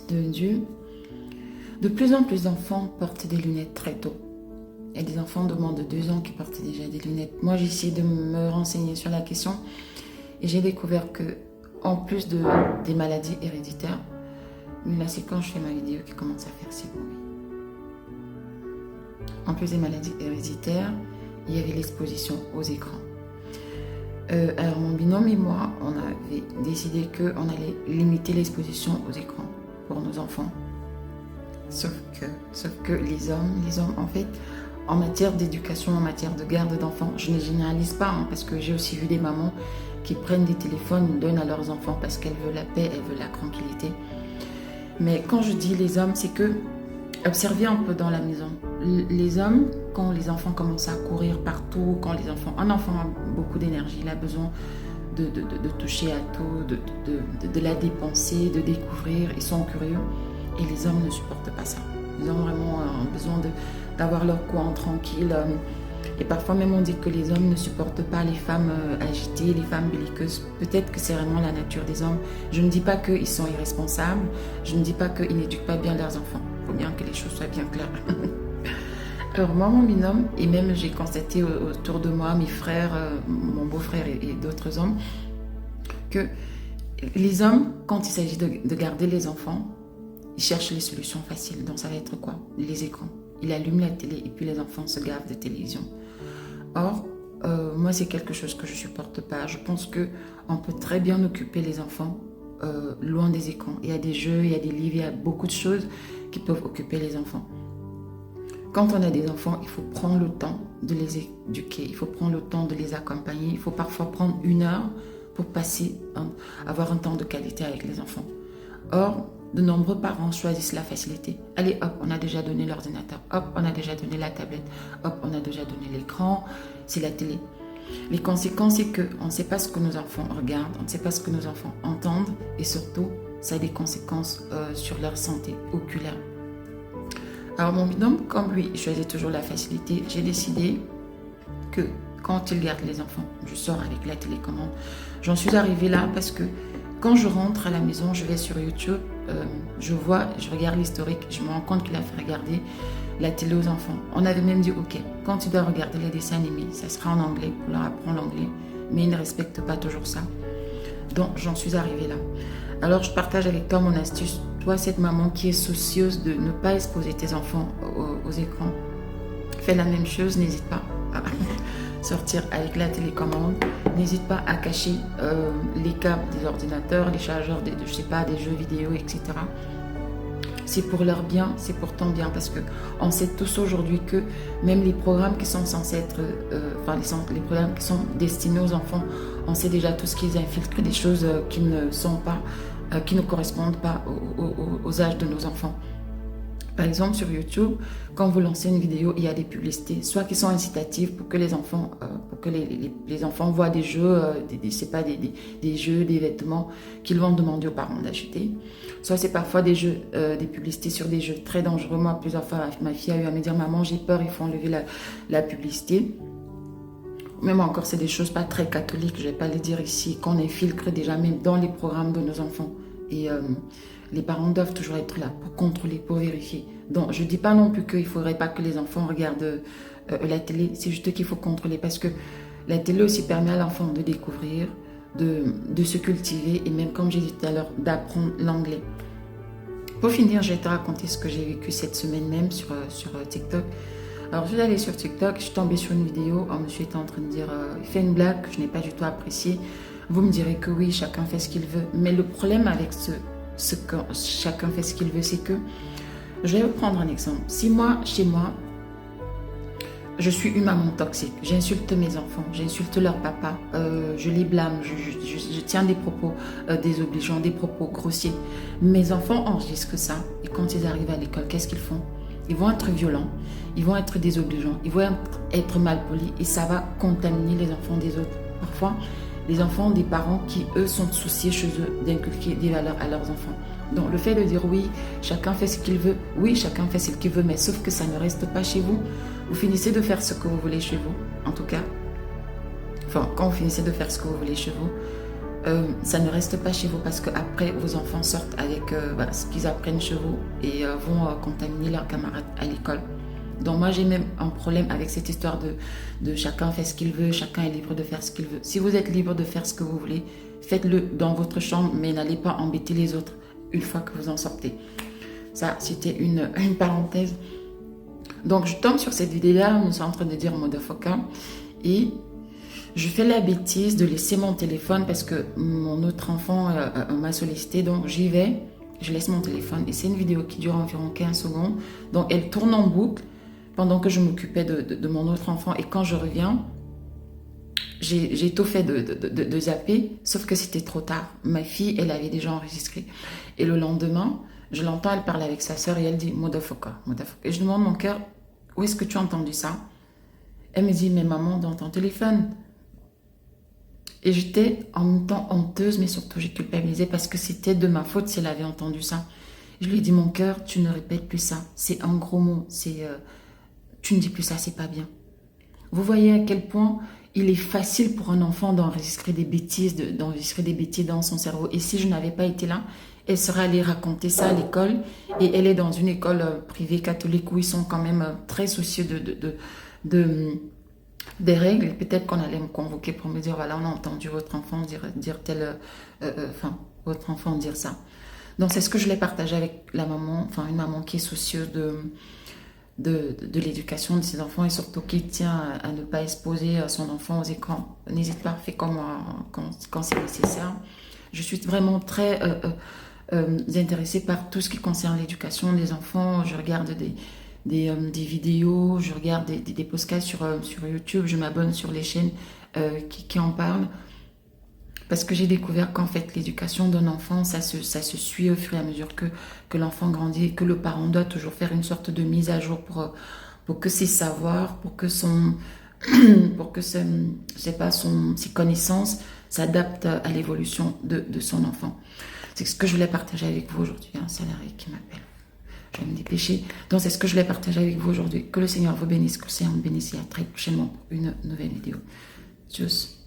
de Dieu, de plus en plus d'enfants portent des lunettes très tôt. Il y a des enfants de moins de 2 ans qui portent déjà des lunettes. Moi, j'ai essayé de me renseigner sur la question et j'ai découvert que, en plus des maladies héréditaires, mais là, c'est quand je fais ma vidéo qui commence à faire si bruit. En plus des maladies héréditaires, il y avait l'exposition aux écrans. Alors, mon binôme et moi, on avait décidé qu'on allait limiter l'exposition aux écrans pour nos enfants. Sauf que les hommes, en fait, en matière d'éducation, en matière de garde d'enfants, je ne généralise pas, parce que j'ai aussi vu des mamans qui prennent des téléphones, donnent à leurs enfants parce qu'elles veulent la paix, elles veulent la tranquillité. Mais quand je dis les hommes, c'est que, observez un peu dans la maison. Les hommes, quand les enfants commencent à courir partout, un enfant a beaucoup d'énergie, il a besoin de toucher à tout, de la dépenser, de découvrir, ils sont curieux. Et les hommes ne supportent pas ça. Ils ont vraiment besoin d'avoir leur coin tranquille. Et parfois même on dit que les hommes ne supportent pas les femmes agitées, les femmes belliqueuses. Peut-être que c'est vraiment la nature des hommes. Je ne dis pas qu'ils sont irresponsables. Je ne dis pas qu'ils n'éduquent pas bien leurs enfants. Il faut bien que les choses soient bien claires. Alors moi, mon binôme, et même j'ai constaté autour de moi, mes frères, mon beau-frère et d'autres hommes, que les hommes, quand il s'agit de garder les enfants, ils cherchent les solutions faciles. Donc ça va être quoi? Les écrans. Il allume la télé et puis les enfants se gavent de télévision. Or, moi c'est quelque chose que je ne supporte pas. Je pense qu'on peut très bien occuper les enfants loin des écrans. Il y a des jeux, il y a des livres, il y a beaucoup de choses qui peuvent occuper les enfants. Quand on a des enfants, il faut prendre le temps de les éduquer, il faut prendre le temps de les accompagner. Il faut parfois prendre 1 heure pour avoir un temps de qualité avec les enfants. Or, de nombreux parents choisissent la facilité. Allez, hop, on a déjà donné l'ordinateur. Hop, on a déjà donné la tablette. Hop, on a déjà donné l'écran. C'est la télé. Les conséquences, c'est qu'on ne sait pas ce que nos enfants regardent, on ne sait pas ce que nos enfants entendent. Et surtout, ça a des conséquences sur leur santé oculaire. Alors, mon binôme, comme lui, il choisit toujours la facilité, j'ai décidé que quand il garde les enfants, je sors avec la télécommande. J'en suis arrivée là parce que quand je rentre à la maison, je vais sur YouTube, je regarde l'historique, je me rends compte qu'il a fait regarder la télé aux enfants. On avait même dit, ok, quand tu dois regarder les dessins animés, ça sera en anglais pour leur apprendre l'anglais, mais ils ne respectent pas toujours ça. Donc, j'en suis arrivée là. Alors, je partage avec toi mon astuce. Toi, cette maman qui est soucieuse de ne pas exposer tes enfants aux écrans, fais la même chose, n'hésite pas à sortir avec la télécommande. N'hésite pas à cacher les câbles des ordinateurs, les chargeurs des jeux vidéo, etc. C'est pour leur bien, c'est pour ton bien, parce qu'on sait tous aujourd'hui que même les programmes qui sont censés être, les programmes qui sont destinés aux enfants, on sait déjà tous qu'ils infiltrent des choses qui ne correspondent pas aux âges de nos enfants. Par exemple, sur YouTube, quand vous lancez une vidéo, il y a des publicités, soit qui sont incitatives pour que les enfants, les enfants voient des jeux, des jeux, des vêtements qu'ils vont demander aux parents d'acheter. Soit c'est parfois des jeux, des publicités sur des jeux très dangereux. Moi, plusieurs fois, ma fille a eu à me dire, maman, j'ai peur, il faut enlever la publicité. Même encore, c'est des choses pas très catholiques, je vais pas les dire ici, qu'on infiltre déjà même dans les programmes de nos enfants. Et les parents doivent toujours être là pour contrôler, pour vérifier. Donc, je ne dis pas non plus qu'il ne faudrait pas que les enfants regardent la télé. C'est juste qu'il faut contrôler parce que la télé aussi permet à l'enfant de découvrir, de se cultiver et même, comme j'ai dit tout à l'heure, d'apprendre l'anglais. Pour finir, je vais te raconter ce que j'ai vécu cette semaine même sur TikTok. Alors, je suis allée sur TikTok, je suis tombée sur une vidéo. Un monsieur était en train de dire, il fait une blague que je n'ai pas du tout appréciée. Vous me direz que oui, chacun fait ce qu'il veut. Mais le problème avec ce que chacun fait ce qu'il veut, c'est que, je vais vous prendre un exemple. Si moi, chez moi, je suis une maman toxique, j'insulte mes enfants, j'insulte leur papa, je les blâme, je tiens des propos désobligeants, des propos grossiers. Mes enfants enregistrent ça et quand ils arrivent à l'école, qu'est-ce qu'ils font? Ils vont être violents, ils vont être désobligeants, ils vont être malpolis et ça va contaminer les enfants des autres. Parfois, les enfants des parents qui, eux, sont souciés chez eux d'inculquer des valeurs à leurs enfants. Donc, le fait de dire oui, chacun fait ce qu'il veut, oui, chacun fait ce qu'il veut, mais sauf que ça ne reste pas chez vous. Vous finissez de faire ce que vous voulez chez vous, en tout cas. Enfin, quand vous finissez de faire ce que vous voulez chez vous, ça ne reste pas chez vous parce qu'après, vos enfants sortent avec ce qu'ils apprennent chez vous et vont contaminer leurs camarades à l'école. Donc moi, j'ai même un problème avec cette histoire de chacun fait ce qu'il veut, chacun est libre de faire ce qu'il veut. Si vous êtes libre de faire ce que vous voulez, faites-le dans votre chambre, mais n'allez pas embêter les autres une fois que vous en sortez. Ça, c'était une parenthèse. Donc, je tombe sur cette vidéo-là, on est en train de dire motherfucker, et je fais la bêtise de laisser mon téléphone parce que mon autre enfant m'a sollicité, donc j'y vais, je laisse mon téléphone, et c'est une vidéo qui dure environ 15 secondes, donc elle tourne en boucle pendant que je m'occupais de mon autre enfant, et quand je reviens, j'ai tout fait de zapper, sauf que c'était trop tard. Ma fille, elle avait déjà enregistré, et le lendemain, je l'entends, elle parle avec sa sœur et elle dit motherfucker, motherfucker. Et je demande mon cœur, où est-ce que tu as entendu ça? Elle me dit, mais maman, dans ton téléphone. Et j'étais en même temps honteuse, mais surtout j'ai culpabilisé parce que c'était de ma faute si elle avait entendu ça. Je lui ai dit, mon cœur, tu ne répètes plus ça. C'est un gros mot. Tu ne dis plus ça, c'est pas bien. Vous voyez à quel point il est facile pour un enfant d'enregistrer des bêtises, d'enregistrer des bêtises dans son cerveau. Et si je n'avais pas été là, elle serait allée raconter ça à l'école. Et elle est dans une école privée catholique où ils sont quand même très soucieux des règles. Et peut-être qu'on allait me convoquer pour me dire, voilà, on a entendu votre enfant dire votre enfant dire ça. Donc c'est ce que je l'ai partagé avec la maman, enfin une maman qui est soucieuse de l'éducation de ses enfants et surtout qui tient à ne pas exposer son enfant aux écrans. N'hésite pas, fais comme moi quand c'est nécessaire. Je suis vraiment très intéressée par tout ce qui concerne l'éducation des enfants. Je regarde des vidéos, je regarde des podcasts sur YouTube, je m'abonne sur les chaînes qui en parlent. Parce que j'ai découvert qu'en fait, l'éducation d'un enfant, ça se suit au fur et à mesure que l'enfant grandit et que le parent doit toujours faire une sorte de mise à jour pour que ses savoirs, pour que ses connaissances s'adaptent à l'évolution de son enfant. C'est ce que je voulais partager avec vous aujourd'hui. Un salarié qui m'appelle. Je vais me dépêcher. Donc, c'est ce que je voulais partager avec vous aujourd'hui. Que le Seigneur vous bénisse, que le Seigneur vous bénisse et à très prochainement pour une nouvelle vidéo. Tchuss.